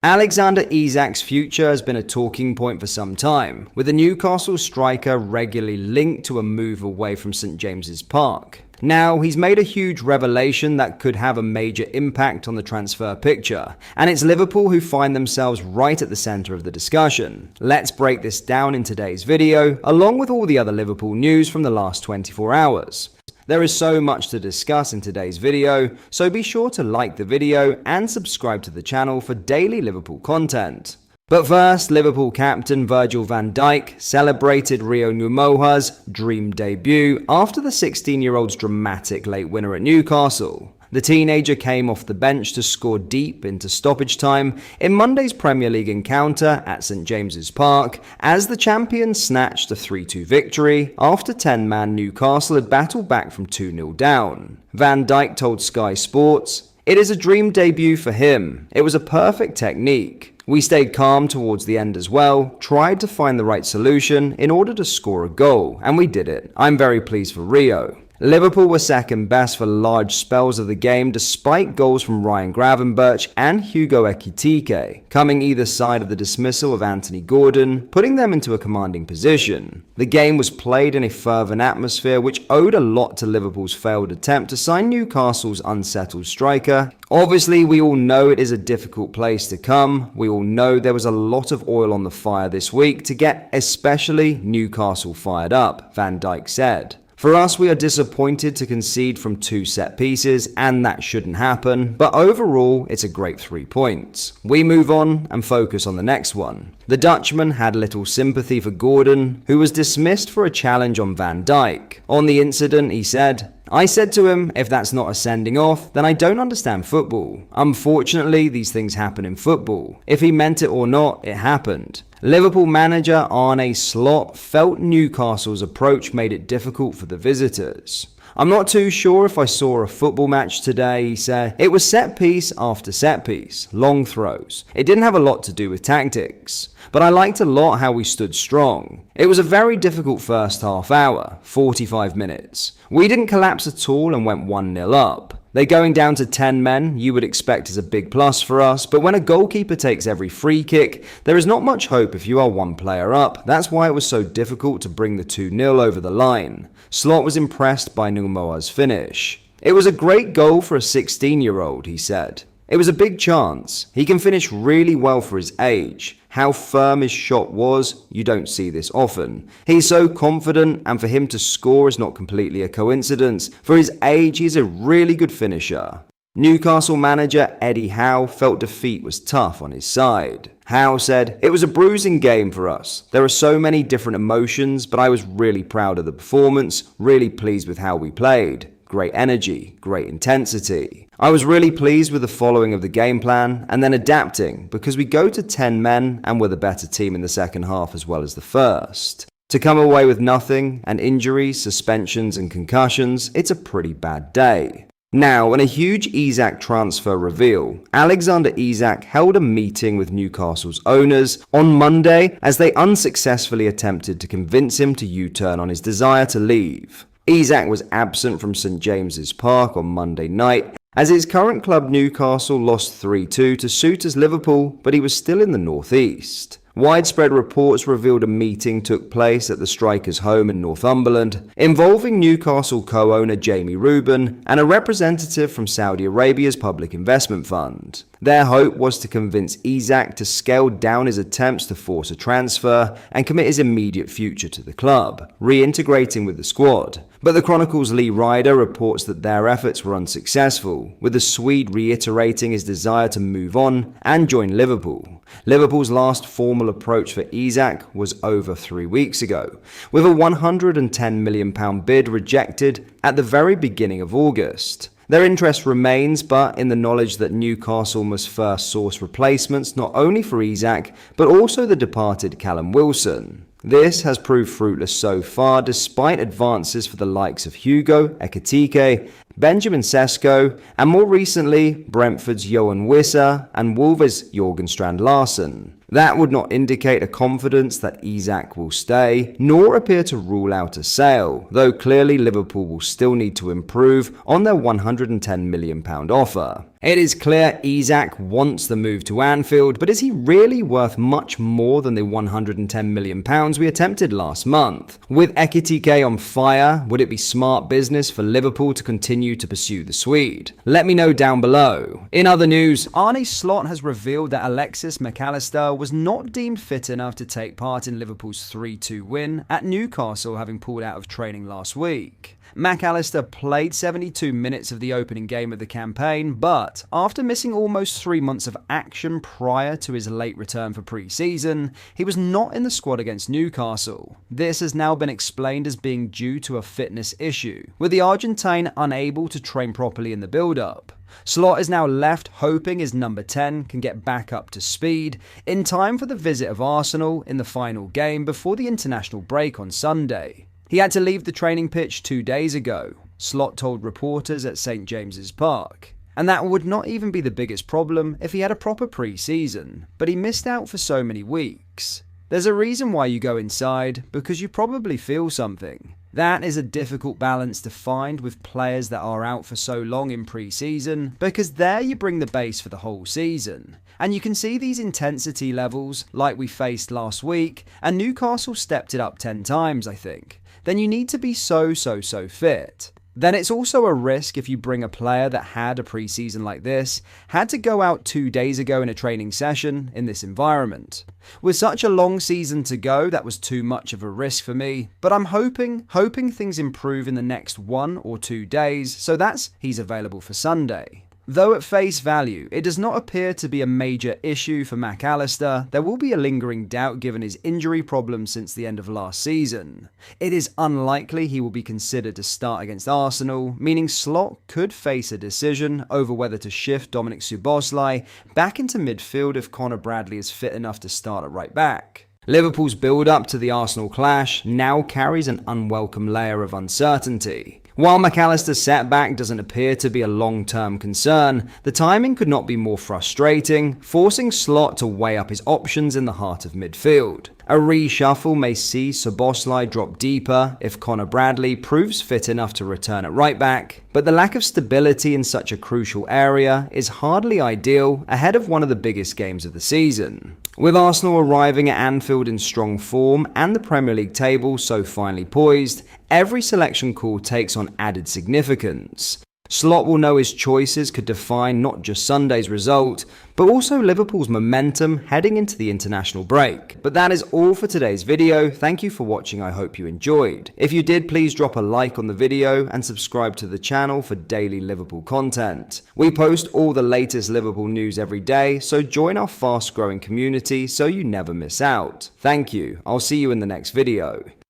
Alexander Isak's future has been a talking point for some time, with the Newcastle striker regularly linked to a move away from St James's Park. Now, he's made a huge revelation that could have a major impact on the transfer picture, and it's Liverpool who find themselves right at the centre of the discussion. Let's break this down in today's video, along with all the other Liverpool news from the last 24 hours. There is so much to discuss in today's video, so be sure to like the video and subscribe to the channel for daily Liverpool content. But first, Liverpool captain Virgil van Dijk celebrated Rio Numoha's dream debut after the 16-year-old's dramatic late winner at Newcastle. The teenager came off the bench to score deep into stoppage time in Monday's Premier League encounter at St James's Park as the champions snatched a 3-2 victory after 10-man Newcastle had battled back from 2-0 down. Van Dijk told Sky Sports, "It is a dream debut for him. It was a perfect technique. We stayed calm towards the end as well, tried to find the right solution in order to score a goal, and we did it. I'm very pleased for Rio." Liverpool were second best for large spells of the game despite goals from Ryan Gravenberch and Hugo Ekitike, coming either side of the dismissal of Anthony Gordon, putting them into a commanding position. The game was played in a fervent atmosphere which owed a lot to Liverpool's failed attempt to sign Newcastle's unsettled striker. Obviously, we all know it is a difficult place to come. We all know there was a lot of oil on the fire this week to get especially Newcastle fired up, Van Dijk said. "For us, we are disappointed to concede from 2 set pieces, and that shouldn't happen, but overall, it's a great 3 points. We move on and focus on the next one." The Dutchman had little sympathy for Gordon, who was dismissed for a challenge on Van Dijk. On the incident, he said, "I said to him, if that's not a sending off, then I don't understand football. Unfortunately, these things happen in football. If he meant it or not, it happened." Liverpool manager Arne Slot felt Newcastle's approach made it difficult for the visitors. "I'm not too sure if I saw a football match today," he said. "It was set piece after set piece, long throws. It didn't have a lot to do with tactics. But I liked a lot how we stood strong. It was a very difficult first half hour, 45 minutes. We didn't collapse at all and went 1-0 up. They going down to 10 men, you would expect is a big plus for us, but when a goalkeeper takes every free kick, there is not much hope if you are 1 player up. That's why it was so difficult to bring the 2-0 over the line." Slot was impressed by Numoha's finish. "It was a great goal for a 16-year-old, he said. "It was a big chance. He can finish really well for his age. How firm his shot was, you don't see this often. He's so confident, and for him to score is not completely a coincidence. For his age, he's a really good finisher." Newcastle manager Eddie Howe felt defeat was tough on his side. Howe said, "It was a bruising game for us. There are so many different emotions, but I was really proud of the performance, really pleased with how we played. Great energy, great intensity. I was really pleased with the following of the game plan and then adapting because we go to 10 men and we're the better team in the second half as well as the first. To come away with nothing and injuries, suspensions and concussions, it's a pretty bad day." Now, in a huge Isak transfer reveal, Alexander Isak held a meeting with Newcastle's owners on Monday as they unsuccessfully attempted to convince him to U-turn on his desire to leave. Isak was absent from St James's Park on Monday night as his current club Newcastle lost 3-2 to suitors Liverpool, but he was still in the northeast. Widespread reports revealed a meeting took place at the striker's home in Northumberland, involving Newcastle co-owner Jamie Reuben and a representative from Saudi Arabia's public investment fund. Their hope was to convince Isak to scale down his attempts to force a transfer and commit his immediate future to the club, reintegrating with the squad. But the Chronicle's Lee Ryder reports that their efforts were unsuccessful, with the Swede reiterating his desire to move on and join Liverpool. Liverpool's last formal approach for Isak was over 3 weeks ago, with a £110 million bid rejected at the very beginning of August. Their interest remains, but in the knowledge that Newcastle must first source replacements not only for Isak, but also the departed Callum Wilson. This has proved fruitless so far, despite advances for the likes of Hugo Ekitike, Benjamin Sesko, and more recently, Brentford's Johan Wissa and Wolves' Jurgen Strand Larsen. That would not indicate a confidence that Isak will stay, nor appear to rule out a sale, though clearly Liverpool will still need to improve on their £110 million offer. It is clear Isak wants the move to Anfield, but is he really worth much more than the £110 million we attempted last month? With Ekitike on fire, would it be smart business for Liverpool to continue to pursue the Swede? Let me know down below. In other news, Arne Slot has revealed that Alexis McAllister was not deemed fit enough to take part in Liverpool's 3-2 win at Newcastle, having pulled out of training last week. McAllister played 72 minutes of the opening game of the campaign, but after missing almost 3 months of action prior to his late return for pre-season, he was not in the squad against Newcastle. This has now been explained as being due to a fitness issue, with the Argentine unable to train properly in the build-up. Slot is now left hoping his number 10 can get back up to speed in time for the visit of Arsenal in the final game before the international break on Sunday. He had to leave the training pitch 2 days ago, Slot told reporters at St James's Park. And that would not even be the biggest problem if he had a proper pre-season, but he missed out for so many weeks. There's a reason why you go inside, because you probably feel something. That is a difficult balance to find with players that are out for so long in pre-season, because there you bring the base for the whole season. And you can see these intensity levels like we faced last week, and Newcastle stepped it up 10 times, I think. Then you need to be so fit. Then it's also a risk if you bring a player that had a pre-season like this, had to go out 2 days ago in a training session in this environment. With such a long season to go, that was too much of a risk for me, but I'm hoping things improve in the next 1 or 2 days, so he's available for Sunday. Though at face value, it does not appear to be a major issue for McAllister, there will be a lingering doubt given his injury problems since the end of last season. It is unlikely he will be considered to start against Arsenal, meaning Slot could face a decision over whether to shift Dominik Szoboszlai back into midfield if Conor Bradley is fit enough to start at right back. Liverpool's build-up to the Arsenal clash now carries an unwelcome layer of uncertainty. While McAllister's setback doesn't appear to be a long-term concern, the timing could not be more frustrating, forcing Slot to weigh up his options in the heart of midfield. A reshuffle may see Szoboszlai drop deeper if Conor Bradley proves fit enough to return at right back, but the lack of stability in such a crucial area is hardly ideal ahead of one of the biggest games of the season. With Arsenal arriving at Anfield in strong form and the Premier League table so finely poised, every selection call takes on added significance. Slot will know his choices could define not just Sunday's result, but also Liverpool's momentum heading into the international break. But that is all for today's video. Thank you for watching, I hope you enjoyed. If you did, please drop a like on the video and subscribe to the channel for daily Liverpool content. We post all the latest Liverpool news every day, so join our fast growing community so you never miss out. Thank you, I'll see you in the next video.